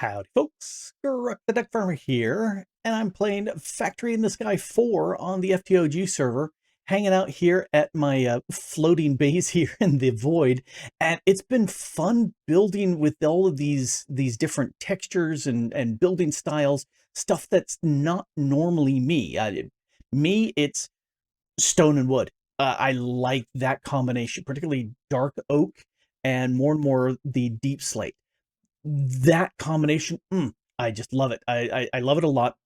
Howdy, folks. Grok the DuckFarmer here, and I'm playing Factory in the Sky 4 on the FTOG server, hanging out here at my floating base here in the void. And it's been fun building with all of these different textures and building styles, stuff that's not normally me. It's stone and wood. I like that combination, particularly dark oak and more the deep slate. That combination, I just love it. I love it a lot.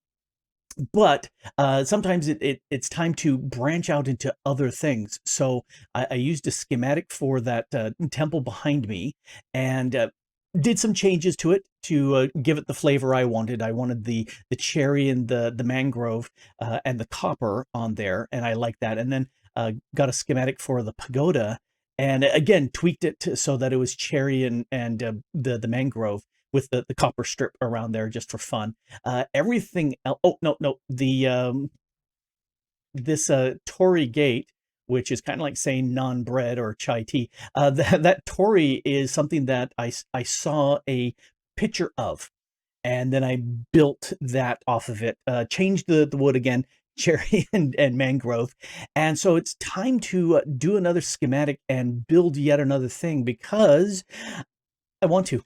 But sometimes it's time to branch out into other things. So I used a schematic for that temple behind me, and did some changes to it to give it the flavor I wanted. I wanted the cherry and the mangrove and the copper on there, and I like that. And then got a schematic for the pagoda, and again tweaked it so that it was cherry and the mangrove with the copper strip around there just for fun. Everything else, oh no, the this Torii gate, which is kind of like saying non-bread or chai tea. That Torii is something that I saw a picture of, and then I built that off of it. Changed the wood again, cherry and mangrove, and so it's time to do another schematic and build yet another thing because I want to.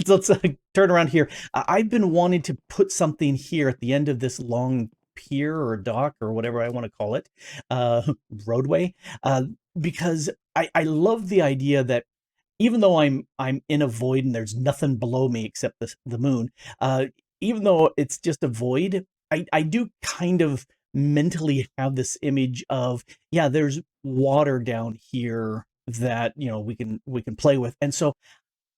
Let's turn around here. I've been wanting to put something here at the end of this long pier or dock or whatever I want to call it, roadway, because I love the idea that even though I'm in a void and there's nothing below me except the moon, even though it's just a void, I do kind of mentally have this image of, yeah, there's water down here that we can play with. And so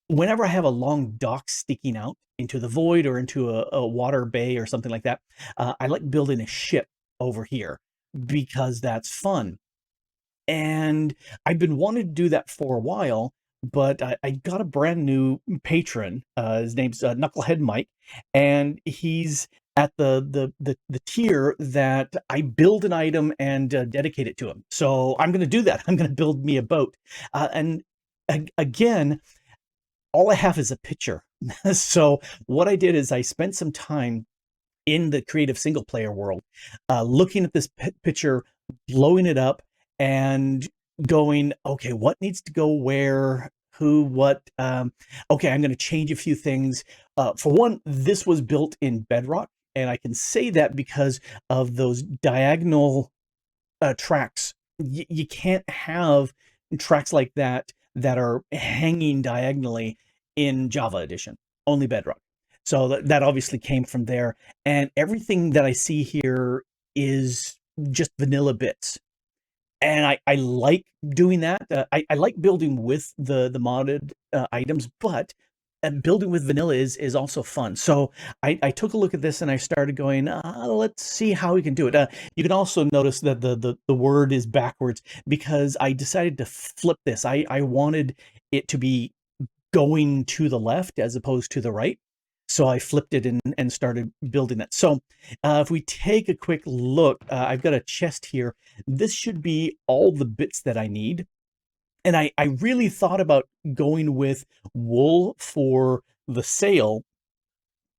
whenever I have a long dock sticking out into the void or into a water bay or something like that, I like building a ship over here because that's fun. And I've been wanting to do that for a while, but I got a brand new patron. His name's KnuckleheadMike, and he's at the tier that I build an item and dedicate it to him. So I'm going to do that. I'm going to build me a boat, and again, all I have is a picture. So what I did is I spent some time in the creative single player world, looking at this picture, blowing it up, and going, okay, what needs to go where, who, what? Okay, I'm going to change a few things. For one, this was built in Bedrock, and I can say that because of those diagonal tracks. You can't have tracks like that are hanging diagonally in Java Edition, only Bedrock. So that obviously came from there. And everything that I see here is just vanilla bits. And I like doing that. I like building with the modded items, but building with vanilla is also fun. So I took a look at this and I started going, let's see how we can do it. You can also notice that the word is backwards because I decided to flip this. I wanted it to be going to the left as opposed to the right. So I flipped it and started building that. So if we take a quick look, I've got a chest here. This should be all the bits that I need. And I really thought about going with wool for the sail,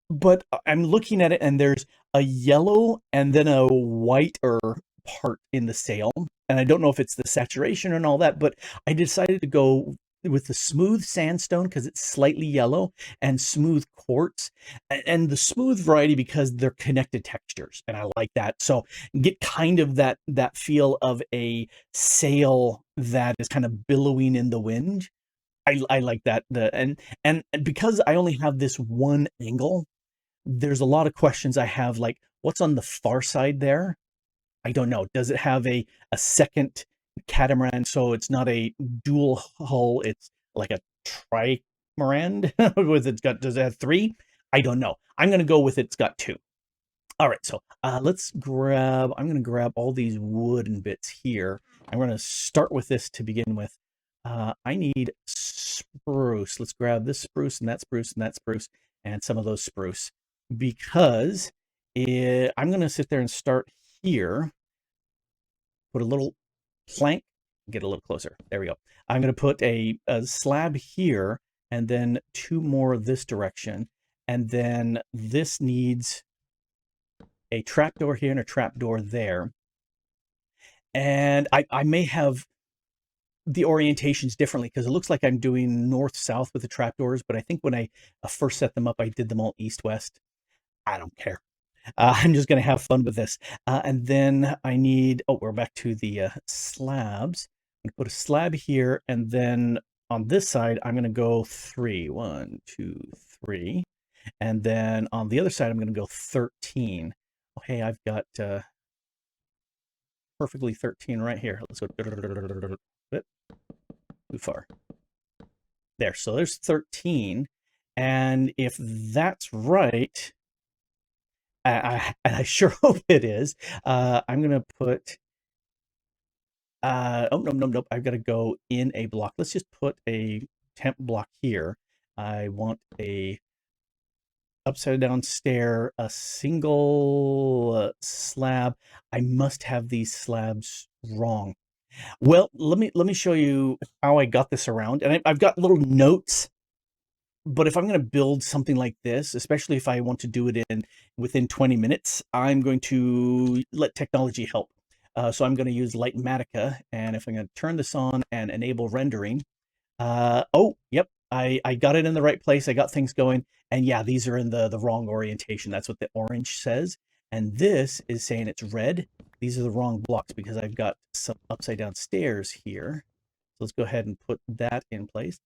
but I'm looking at it and there's a yellow and then a whiter part in the sail. And I don't know if it's the saturation and all that, but I decided to go with the smooth sandstone because it's slightly yellow, and smooth quartz, and the smooth variety because they're connected textures, and I like that. So get kind of that feel of a sail that is kind of billowing in the wind. I like that. And because I only have this one angle, there's a lot of questions I have, like what's on the far side there? I don't know. Does it have a second catamaran, so it's not a dual hull, it's like a trimaran? Does it have three? I don't know. I'm gonna go with it's got two. All right, so I'm gonna grab all these wooden bits here. I'm gonna start with this to begin with. I need spruce. Let's grab this spruce and that spruce and that spruce and some of those spruce because I'm gonna sit there and start here. Put a little plank, get a little closer. There we go. I'm going to put a slab here and then two more this direction. And then this needs a trapdoor here and a trapdoor there. And I may have the orientations differently because it looks like I'm doing north-south with the trapdoors, but I think when I first set them up, I did them all east-west. I don't care. I'm just going to have fun with this. And then I need, oh, we're back to the slabs. I'm going to put a slab here, and then on this side, I'm going to go 3. 1, 2, 3. And then on the other side, I'm going to go 13. Oh, hey, I've got perfectly 13 right here. Let's go bit too far. There, so there's 13. And if that's right, and I sure hope it is, I'm going to put, oh, nope, I've got to go in a block. Let's just put a temp block here. I want a upside down stair, a single slab. I must have these slabs wrong. Well, let me show you how I got this around. And I've got little notes, but if I'm going to build something like this, especially if I want to do it within 20 minutes, I'm going to let technology help. So I'm going to use Lightmatica, and if I'm going to turn this on and enable rendering, oh, yep, I got it in the right place. I got things going, and yeah, these are in the wrong orientation. That's what the orange says, and this is saying it's red. These are the wrong blocks because I've got some upside down stairs here. So let's go ahead and put that in place.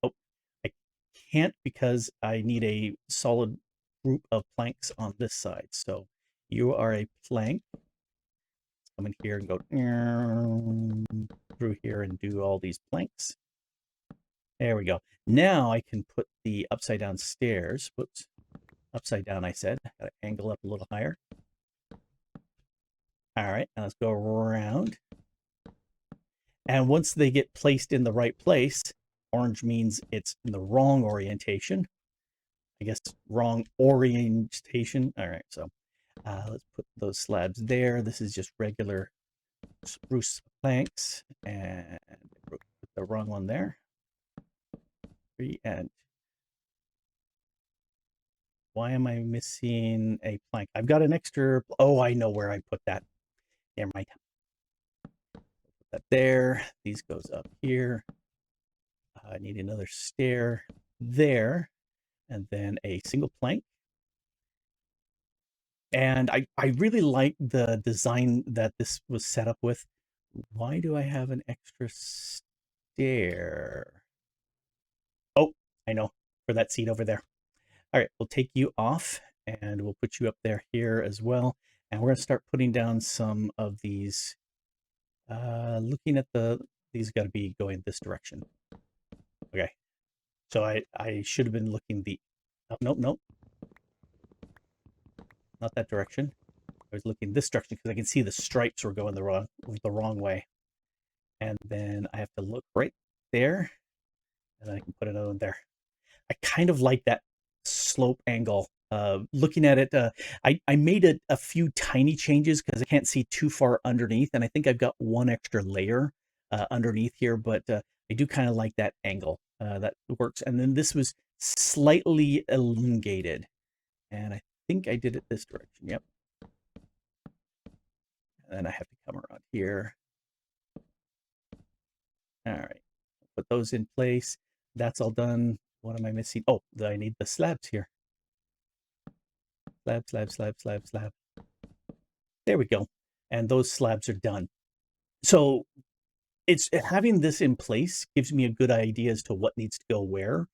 Oh, I can't because I need a solid group of planks on this side. So you are a plank. Let's come in here and go through here and do all these planks. There we go. Now I can put the upside down stairs. Whoops. Upside down, I said. Gotta angle up a little higher. All right, now let's go around. And once they get placed in the right place, orange means it's in the wrong orientation. I guess wrong orientation. All right, so let's put those slabs there. This is just regular spruce planks, and put the wrong one there. And why am I missing a plank? I've got an extra. Oh, I know where I put that. Never mind. Put that there. These goes up here. I need another stair there, and then a single plank. And I really like the design that this was set up with. Why do I have an extra stair? Oh, I know, for that seat over there. All right, we'll take you off and we'll put you up there here as well. And we're going to start putting down some of these. Looking at these got to be going this direction. Okay, so I should have been looking oh, nope, not that direction. I was looking this direction because I can see the stripes were going the wrong way. And then I have to look right there, and then I can put another one there. I kind of like that slope angle. Looking at it, I made a few tiny changes because I can't see too far underneath, and I think I've got one extra layer underneath here, but I do kind of like that angle. That works. And then this was slightly elongated, and I think I did it this direction. Yep. And then I have to come around here. All right, put those in place. That's all done. What am I missing? Oh, I need the slabs here. Slab. There we go. And those slabs are done. So it's having this in place gives me a good idea as to what needs to go where.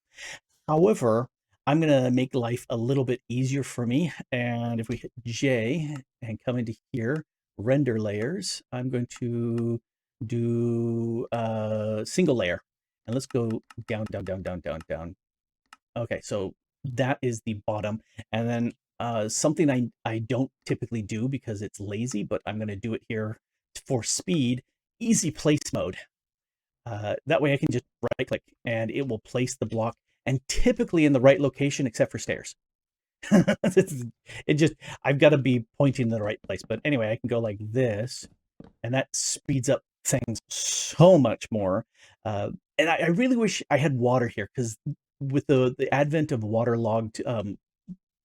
However, I'm going to make life a little bit easier for me. And if we hit J and come into here, render layers, I'm going to do a single layer. And let's go down. Okay, so that is the bottom. And then something I don't typically do because it's lazy, but I'm going to do it here for speed, easy place mode. That way I can just right click and it will place the block, and typically in the right location except for stairs. I've got to be pointing in the right place. But anyway, I can go like this, and that speeds up things so much more. And I really wish I had water here, because with the advent of waterlogged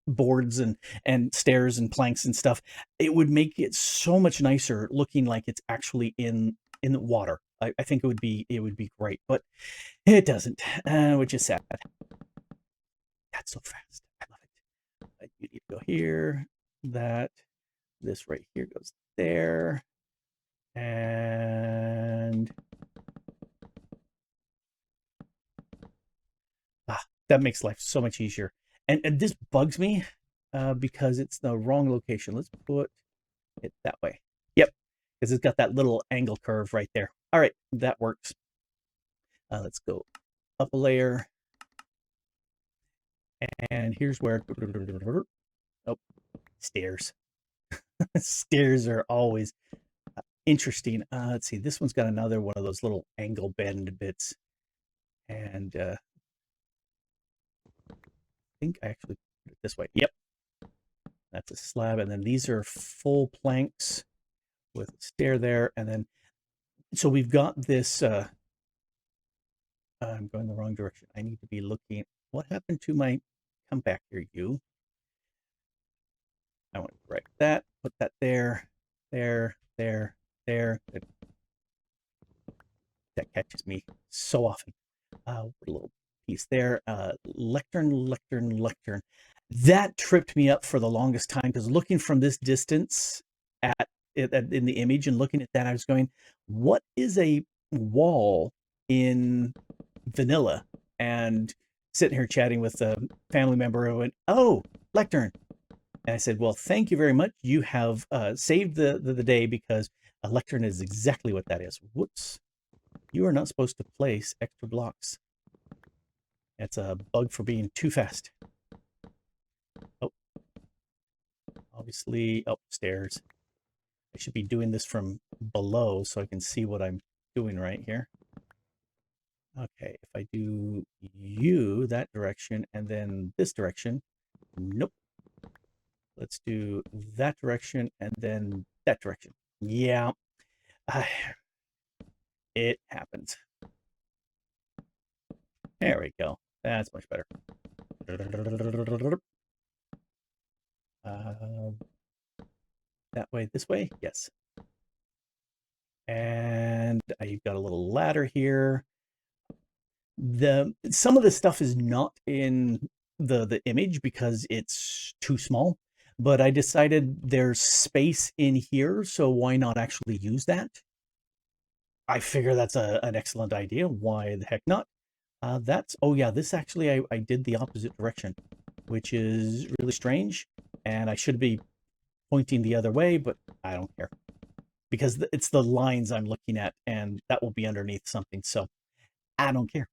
boards and stairs and planks and stuff, it would make it so much nicer looking like it's actually in the water. I think it would be great, but it doesn't, which is sad. That's so fast. I love it. You need to go here. That this right here goes there, and that makes life so much easier. And this bugs me because it's the wrong location. Let's put it that way. Yep, because it's got that little angle curve right there. All right, that works. Let's go up a layer. And here's where, oh, stairs. Stairs are always interesting. Let's see, this one's got another one of those little angle bend bits. And I think I actually put it this way. Yep, that's a slab. And then these are full planks with a stair there. And then, so we've got this, I'm going the wrong direction. I need to be looking, what happened to my, come back here, you. I want to correct that, put that there, there, there, there. That catches me so often. A little piece there. Lectern. That tripped me up for the longest time because looking from this distance at it in the image and looking at that, I was going, what is a wall in vanilla? And sitting here chatting with a family member who went, oh, lectern. And I said, well, thank you very much. You have saved the day because a lectern is exactly what that is. Whoops. You are not supposed to place extra blocks. That's a bug for being too fast. Oh, obviously upstairs. I should be doing this from below so I can see what I'm doing right here. Okay, if I do you that direction and then this direction, nope. Let's do that direction and then that direction. Yeah, it happens. There we go. That's much better. That way, this way? Yes. And I've got a little ladder here. Some of the stuff is not in the image because it's too small, but I decided there's space in here, so why not actually use that? I figure that's an excellent idea. Why the heck not? Oh yeah, this actually I did the opposite direction, which is really strange, and I should be pointing the other way, but I don't care because it's the lines I'm looking at, and that will be underneath something, so I don't care.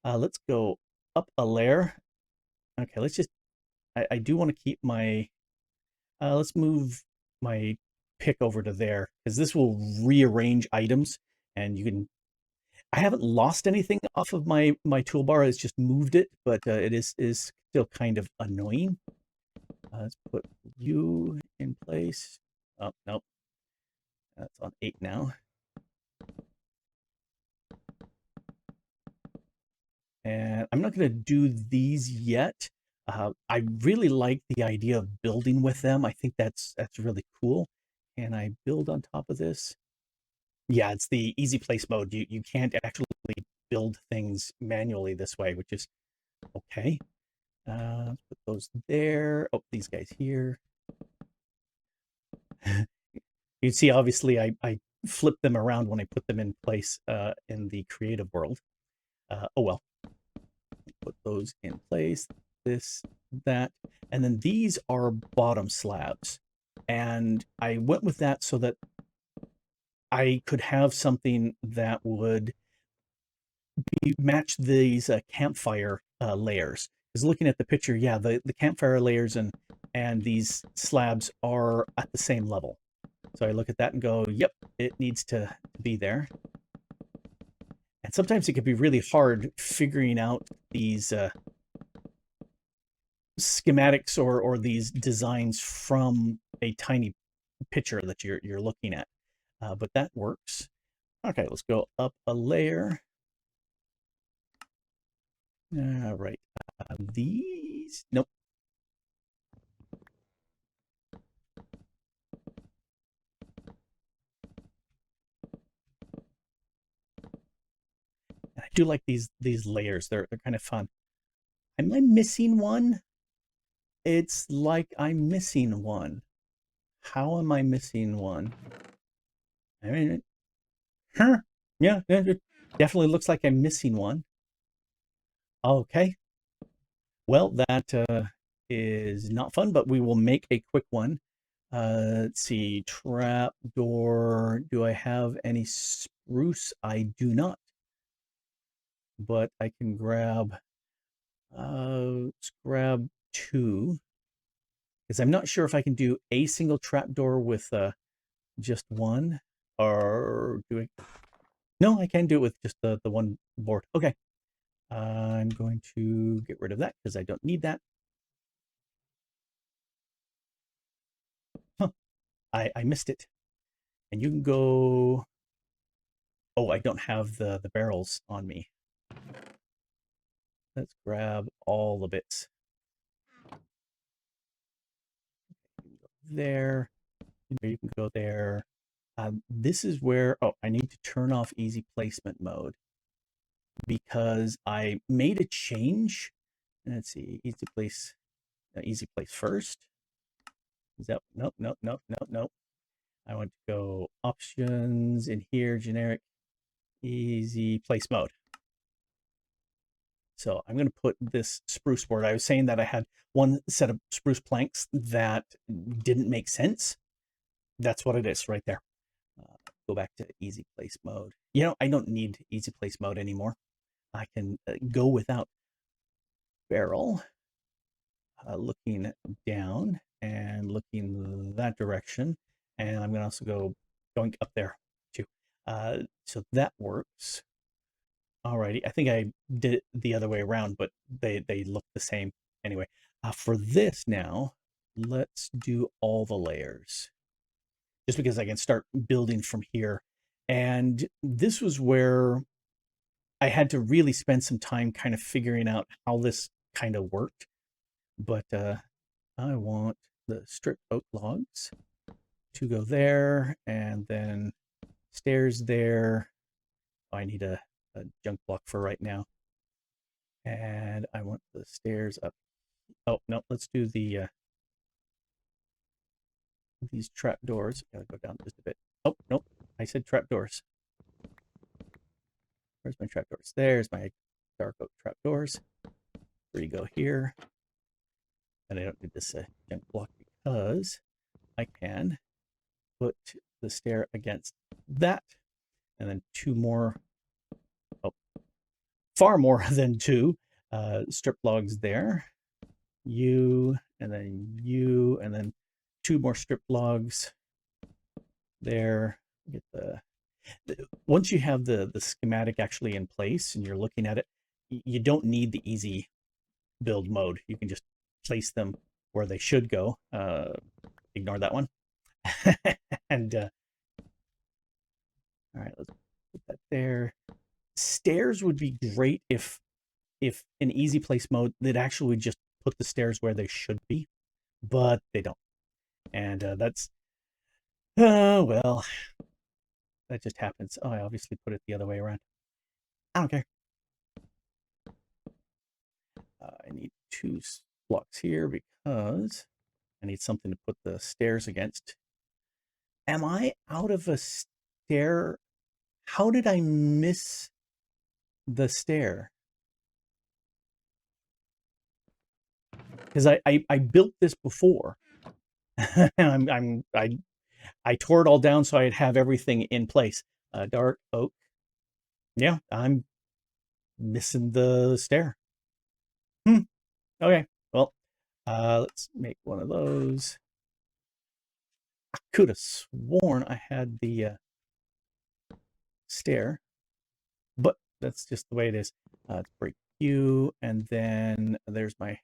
Let's go up a layer. Okay, let's just, I do want to keep my, let's move my pick over to there because this will rearrange items and you can, I haven't lost anything off of my toolbar. It's just moved it, but it is still kind of annoying. Let's put you in place. Oh, nope. That's on 8 now. And I'm not going to do these yet. I really like the idea of building with them. I think that's really cool. Can I build on top of this? Yeah, it's the easy place mode. You can't actually build things manually this way, which is okay. Let's put those there. Oh, these guys here. You see, obviously, I flip them around when I put them in place in the creative world. Oh well. Put those in place. This, that, and then these are bottom slabs. And I went with that so that I could have something that would match these campfire layers. Because looking at the picture, yeah, the campfire layers and these slabs are at the same level. So I look at that and go, yep, it needs to be there. And sometimes it can be really hard figuring out these schematics or these designs from a tiny picture that you're looking at. But that works. Okay, let's go up a layer. All right, these, nope. do like these layers. They're kind of fun. Am I missing one? It's like I'm missing one. How am I missing one? I mean, huh? Yeah, it definitely looks like I'm missing one. Okay. Well, that is not fun, but we will make a quick one. Let's see. Trap door. Do I have any spruce? I do not. But I can grab, let's grab 2. Because I'm not sure if I can do a single trapdoor with just one, or do I? No, I can do it with just the one board. Okay, I'm going to get rid of that because I don't need that. Huh, I missed it. And you can go. Oh, I don't have the barrels on me. Let's grab all the bits. There, you can go there. This is where, oh, I need to turn off easy placement mode because I made a change. Let's see, easy place first. Is that, nope, nope, nope, nope, nope. I want to go options in here, generic, easy place mode. So I'm going to put this spruce board. I was saying that I had one set of spruce planks that didn't make sense. That's what it is right there. Go back to easy place mode. You know, I don't need easy place mode anymore. I can go without barrel, looking down and looking that direction. And I'm going to also go going up there too. So that works. Alrighty, I think I did it the other way around, but they look the same anyway. For this now, let's do all the layers, just because I can start building from here. And this was where I had to really spend some time kind of figuring out how this kind of worked. But I want the strip oak logs to go there, and then stairs there. Oh, I need a junk block for right now. And I want the stairs up. Oh, no, let's do the these trap doors. Gotta go down just a bit. Oh, nope, I said trap doors. Where's my trap doors? There's my dark oak trap doors. 3 go here. And I don't need this junk block because I can put the stair against that, and then 2 more, oh, far more than 2 strip logs there. You, and then 2 more strip logs there. Get the once you have the schematic actually in place and you're looking at it, you don't need the easy build mode. You can just place them where they should go. Ignore that one. And all right, let's put that there. Stairs would be great if in easy place mode they'd actually just put the stairs where they should be, but they don't. And that's well, that just happens. Oh, I obviously put it the other way around. I don't care. I need 2 blocks here because I need something to put the stairs against. Am I out of a stair? How did I miss the stair? Because I built this before. And I tore it all down so I'd have everything in place. Dark oak. Yeah, I'm missing the stair. Okay, well, let's make one of those. I could have sworn I had the stair, but that's just the way it is. Let's break you, and then there's my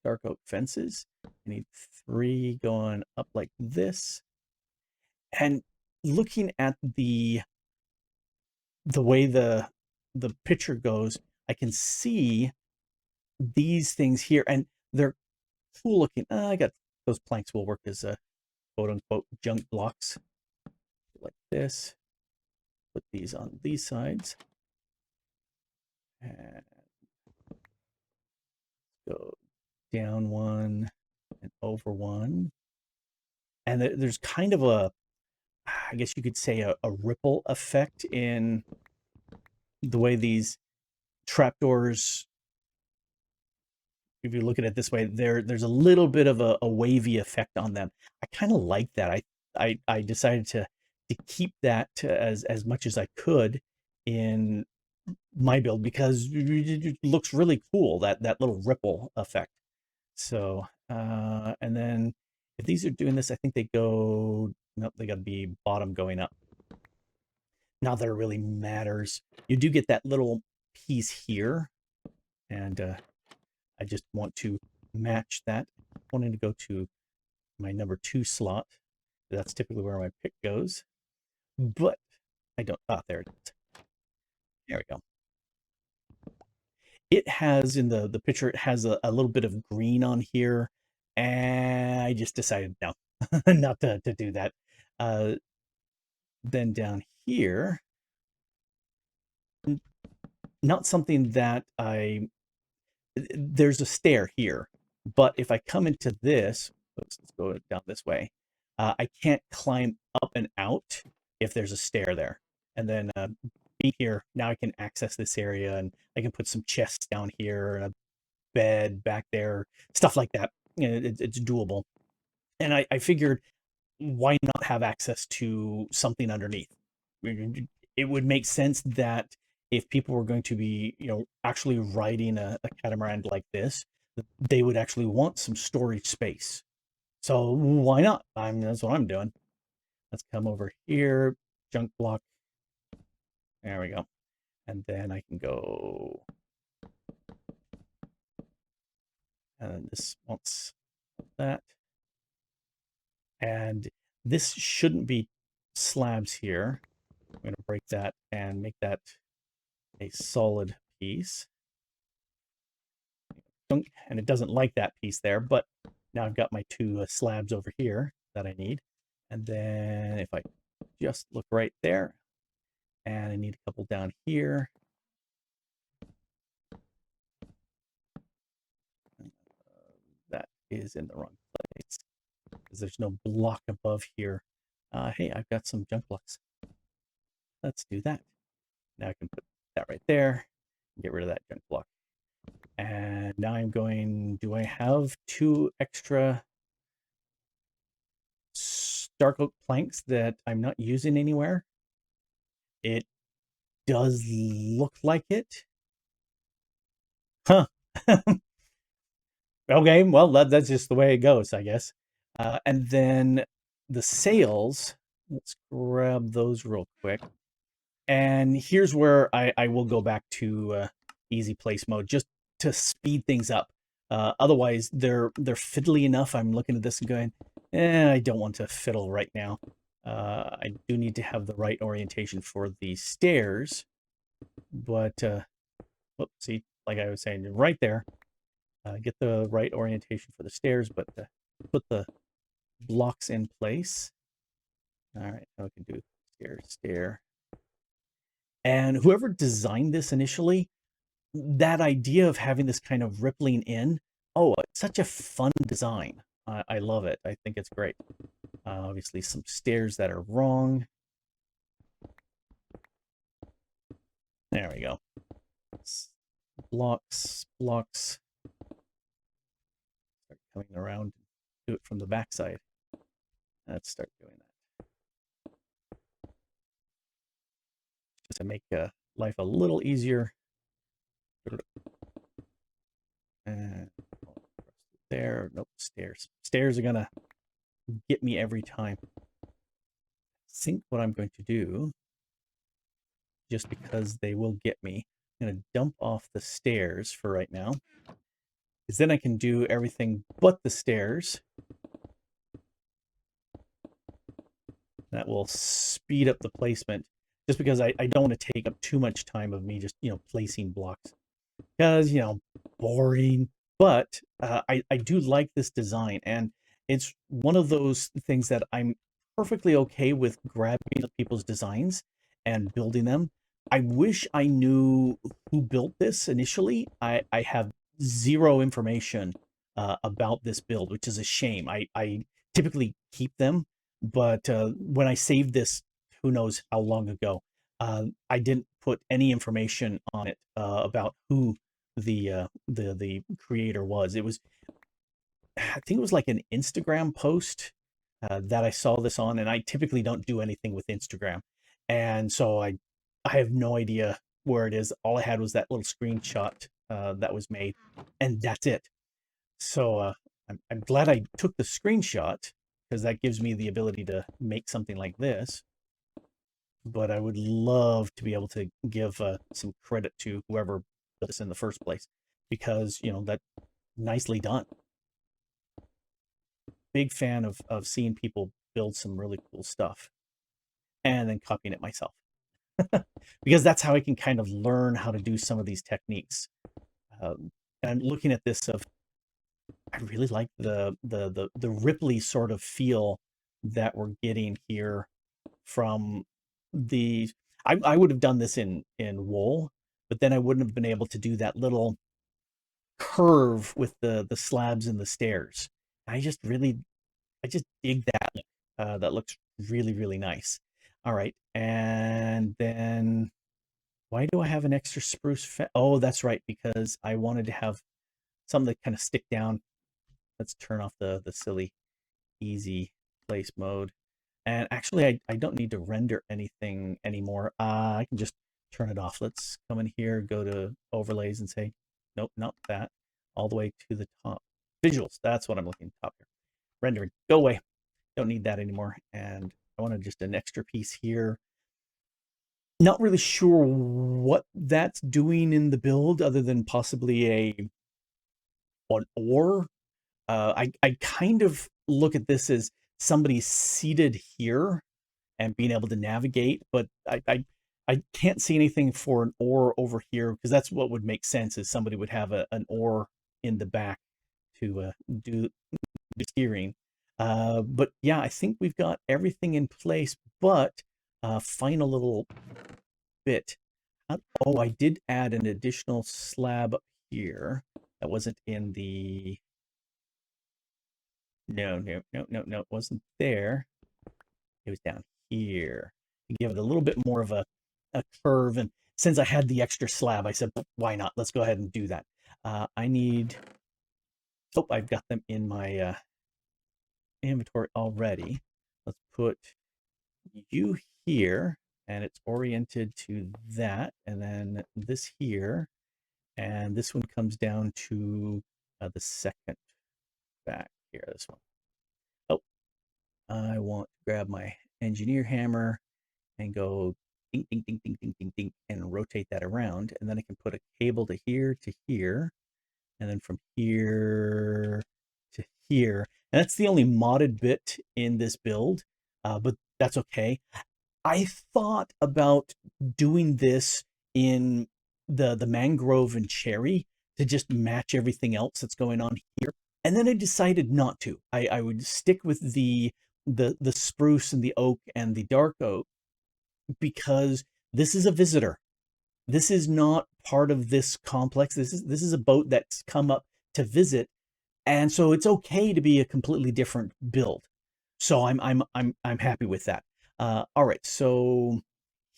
dark oak fences. I need 3 going up like this. And looking at the way the picture goes, I can see these things here, and they're cool looking. I got those planks will work as quote unquote junk blocks like this. Put these on these sides. And go down one and over one. And there's kind of a, I guess you could say, a ripple effect in the way these trapdoors, if you look at it this way, there's a little bit of a wavy effect on them. I kind of like that. I decided to keep that as much as I could in my build because it looks really cool, that little ripple effect. So and then if these are doing this, I think they go, nope, they got to be bottom going up. Not that it really matters. You do get that little piece here, and I just want to match that. I wanted to go to my number 2 slot. That's typically where my pick goes, but I don't. Ah, there it is. There we go. It has in the picture. It has a little bit of green on here, and I just decided no, not to do that. Uh, then down here, not something that there's a stair here, but if I come into this, let's go down this way, I can't climb up and out if there's a stair there. And then being here, now I can access this area and I can put some chests down here and a bed back there, stuff like that. You know, it's doable. And I figured, why not have access to something underneath? It would make sense that if people were going to be, actually riding a catamaran like this, they would actually want some storage space. So why not? That's what I'm doing. Let's come over here, junk block. There we go. And then I can go, and this wants that. And this shouldn't be slabs here. I'm going to break that and make that a solid piece. And it doesn't like that piece there, but now I've got my 2 slabs over here that I need. And then if I just look right there, and I need a couple down here. That is in the wrong place because there's no block above here. Hey, I've got some junk blocks. Let's do that. Now I can put that right there, get rid of that junk block. And now I'm going, do I have 2 extra dark oak planks that I'm not using anywhere? It does look like it. Huh. Okay, well, that's just the way it goes, I guess. And then the sails, let's grab those real quick. And here's where I will go back to easy place mode just to speed things up. Otherwise, they're fiddly enough. I'm looking at this and going, I don't want to fiddle right now. I do need to have the right orientation for the stairs. But, whoops, see, like I was saying, right there. Get the right orientation for the stairs, but put the blocks in place. All right, now we can do stair, stair. And whoever designed this initially, that idea of having this kind of rippling in, oh, it's such a fun design. I love it. I think it's great. Obviously, some stairs that are wrong. There we go. Blocks, blocks. Start coming around. Do it from the backside. Let's start doing that. Just to make life a little easier. And there, nope, stairs. Stairs are gonna get me every time. I think what I'm going to do, just because they will get me, I'm gonna dump off the stairs for right now, because then I can do everything but the stairs. That will speed up the placement, just because I don't want to take up too much time of me just, placing blocks. Because, boring. But I do like this design, and it's one of those things that I'm perfectly okay with grabbing people's designs and building them. I wish I knew who built this initially. I have zero information about this build, which is a shame. I typically keep them, but when I saved this, who knows how long ago, I didn't put any information on it about who the creator was. It was, I think it was like an Instagram post that I saw this on, and I typically don't do anything with Instagram, and so I have no idea where it is. All I had was that little screenshot that was made, and that's it. So I'm glad I took the screenshot because that gives me the ability to make something like this. But I would love to be able to give some credit to whoever built this in the first place, because you know that nicely done. Big fan of seeing people build some really cool stuff and then copying it myself. Because that's how I can kind of learn how to do some of these techniques. And I'm looking at this of, I really like the Ripley sort of feel that we're getting here from the. I would have done this in wool, but then I wouldn't have been able to do that little curve with the slabs and the stairs. I just really I just dig that look. That looks really, really nice. All right, and then why do I have an extra spruce Oh, that's right, because I wanted to have something to kind of stick down. Let's turn off the silly easy place mode. And actually, I don't need to render anything anymore. I can just turn it off. Let's come in here, go to overlays and say, nope, not that. All the way to the top. Visuals, that's what I'm looking top here. Rendering, go away. Don't need that anymore. And I wanted just an extra piece here. Not really sure what that's doing in the build other than possibly an ore. I kind of look at this as somebody seated here and being able to navigate, but I can't see anything for an ore over here, because that's what would make sense, is somebody would have an ore in the back to do the steering. But yeah, I think we've got everything in place, but final little bit. Oh, I did add an additional slab up here that wasn't in the. No, no, no, no, no, it wasn't there. It was down here. You give it a little bit more of a curve, and since I had the extra slab, I said, why not? Let's go ahead and do that. I need. Oh, I've got them in my inventory already. Let's put you here, and it's oriented to that, and then this here, and this one comes down to the second back here, this one. Oh, I want to grab my engineer hammer and go ding, ding, ding, ding, ding, ding, ding, and rotate that around, and then I can put a cable to here, and then from here to here. And that's the only modded bit in this build, but that's okay. I thought about doing this in the mangrove and cherry to just match everything else that's going on here. And then I decided not to. I would stick with the spruce and the oak and the dark oak, because this is a visitor. This is not part of this complex. This is a boat that's come up to visit, and so it's okay to be a completely different build. So I'm happy with that. All right, so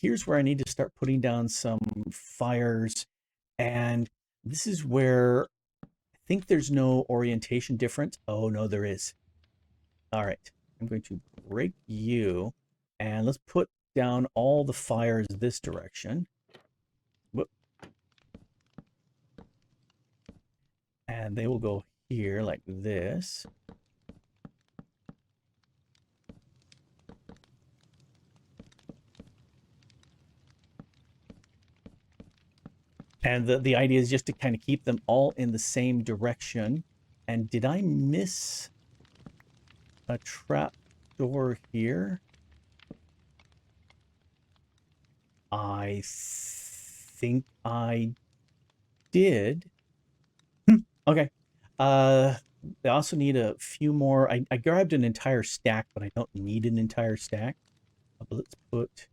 here's where I need to start putting down some fires, and this is where I think there's no orientation difference. Oh no, there is. All right, I'm going to break you, and let's put down all the fires this direction. Whoop. And they will go here like this. And the idea is just to kind of keep them all in the same direction. And did I miss a trap door here? I think I did. Okay. I also need a few more. I grabbed an entire stack, but I don't need an entire stack. But let's put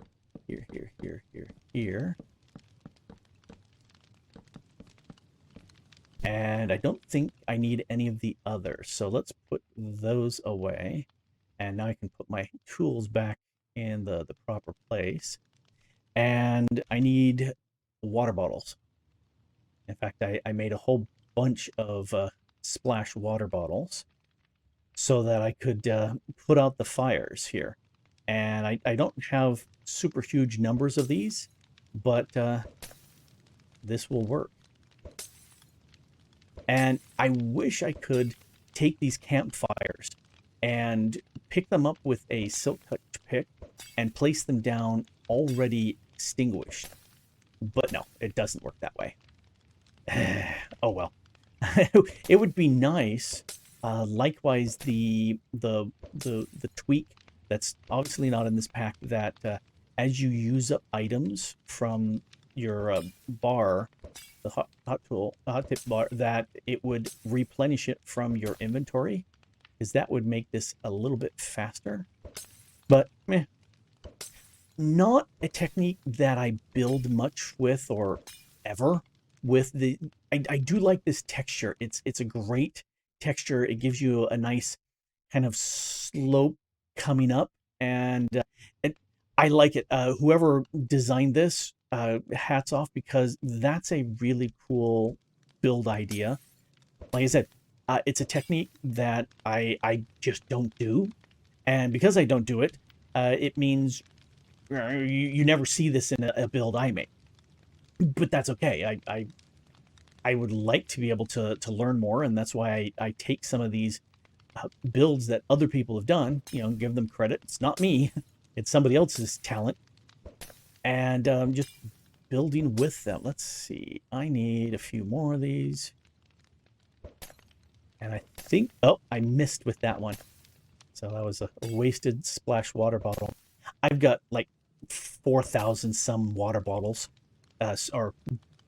Here, here, here, here, here. And I don't think I need any of the others. So let's put those away. And now I can put my tools back in the proper place. And I need water bottles. In fact, I made a whole bunch of splash water bottles so that I could put out the fires here. And I don't have super huge numbers of these, but this will work. And I wish I could take these campfires and pick them up with a silk touch pick and place them down already extinguished. But no, it doesn't work that way. Oh well. It would be nice. Likewise, the tweak that's obviously not in this pack, that as you use up items from your bar, the hot tip bar, that it would replenish it from your inventory, because that would make this a little bit faster. But not a technique that I build much with or ever with. I do like this texture. It's a great texture. It gives you a nice kind of slope coming up, and I like it. Whoever designed this, hats off, because that's a really cool build idea. Like I said, it's a technique that I just don't do, and because I don't do it, it means you never see this in a build I make. But that's okay. I would like to be able to learn more, and that's why I take some of these builds that other people have done, give them credit. It's not me, it's somebody else's talent, and just building with them. Let's see, I need a few more of these, and I think, oh, I missed with that one, so that was a wasted splash water bottle. I've got like 4,000 some water bottles, or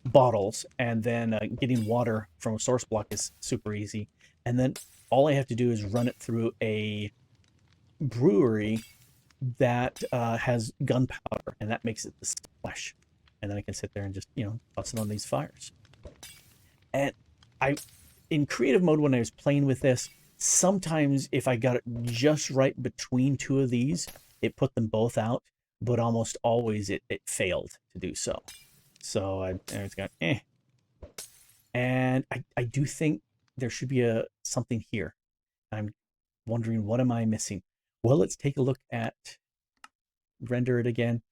bottles, and then getting water from a source block is super easy, and then all I have to do is run it through a brewery that has gunpowder, and that makes it the splash, and then I can sit there and just toss it on these fires. And in creative mode, when I was playing with this, sometimes if I got it just right between two of these, it put them both out, but almost always it failed to do so. So I was going, and I do think there should be something here. I'm wondering, what am I missing? Well, let's take a look at render it again.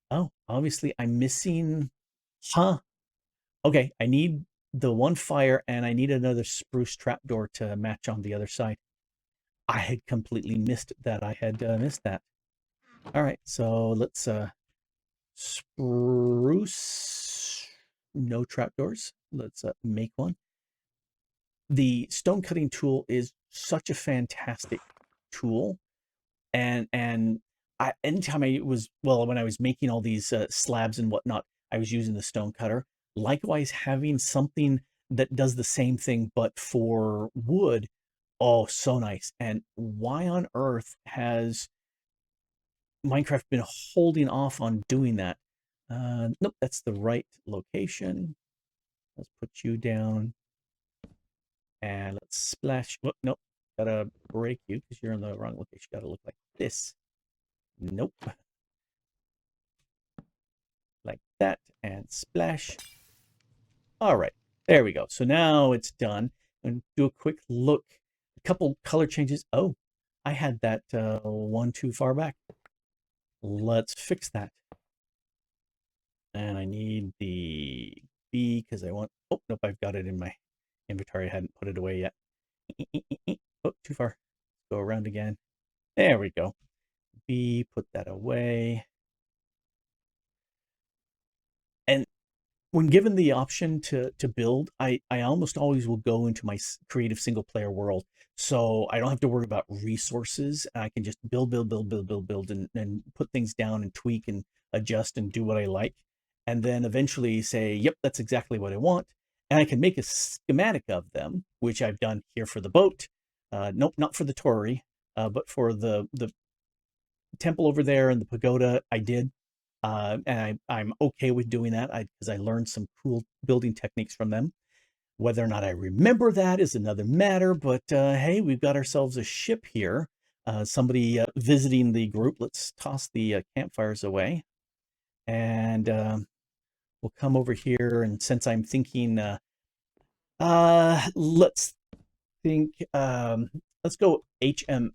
Oh, obviously I'm missing, okay, I need the one fire, and I need another spruce trapdoor to match on the other side. I had completely missed that. I had missed that. All right, so let's spruce, no trapdoors. Let's make one. The stone cutting tool is such a fantastic tool, and anytime when I was making all these slabs and whatnot, I was using the stone cutter. Likewise, having something that does the same thing but for wood, oh, so nice. And why on earth has Minecraft been holding off on doing that? Nope, that's the right location. Let's put you down, and let's splash. Oh, nope, gotta break you because you're in the wrong location. Gotta look like this. Nope. Like that, and splash. All right, there we go. So now it's done. And do a quick look. A couple color changes. Oh, I had that one too far back. Let's fix that. And I need the B because I want, oh, nope, I've got it in my inventory. I hadn't put it away yet. Oh, too far. Go around again. There we go. B, put that away. And when given the option to build, I almost always will go into my creative single player world, so I don't have to worry about resources. I can just build, and put things down and tweak and adjust and do what I like, and then eventually say, yep, that's exactly what I want, and I can make a schematic of them, which I've done here for the boat. Nope, not for the Tory, but for the temple over there and the pagoda, I did. And I'm okay with doing that because I learned some cool building techniques from them. Whether or not I remember that is another matter, but hey, we've got ourselves a ship here. Somebody visiting the group. Let's toss the campfires away. And we'll come over here. And since I'm thinking, let's think, let's go HMS.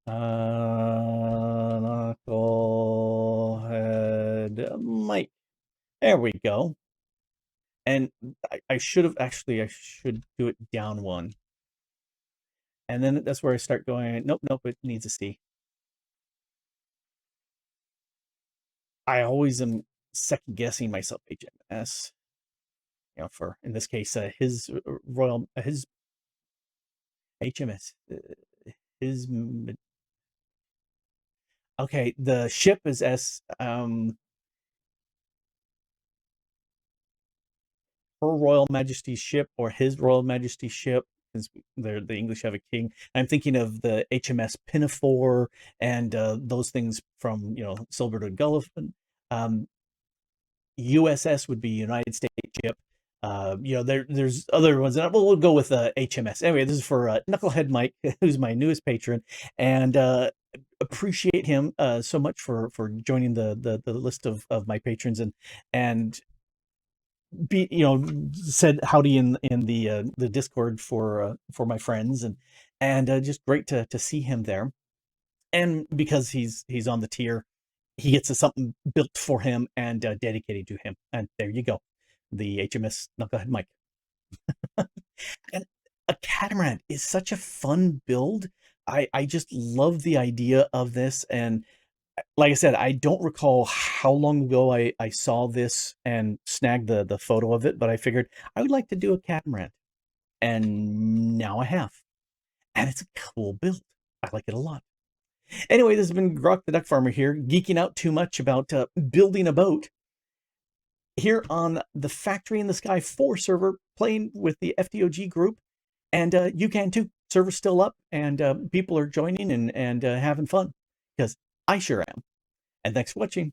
Knucklehead Mike. There we go. And I should have actually, I should do it down one. And then that's where I start going, nope, nope, it needs a C. I always am second guessing myself, HMS. You know, for in this case, his royal, his HMS, his. Okay, the ship is S. Her Royal Majesty's ship or His Royal Majesty's ship, because the English have a king. I'm thinking of the HMS Pinafore and those things from Silver to Gullivan. USS would be United States ship. There's other ones, and we'll go with HMS. Anyway, this is for Knucklehead Mike, who's my newest patron, and appreciate him so much for joining the list of my patrons and said howdy in the Discord for my friends and just great to see him there. And because he's on the tier, he gets something built for him and dedicated to him. And there you go, the HMS Knucklehead Mike. And a catamaran is such a fun build. I just love the idea of this. And like I said, I don't recall how long ago I saw this and snagged the photo of it, but I figured I would like to do a catamaran. And now I have. And it's a cool build. I like it a lot. Anyway, this has been Grok the Duck Farmer here, geeking out too much about building a boat here on the Factory in the Sky 4 server, playing with the FTOG group. And you can too. Server's still up, and people are joining and having fun, because I sure am. And thanks for watching.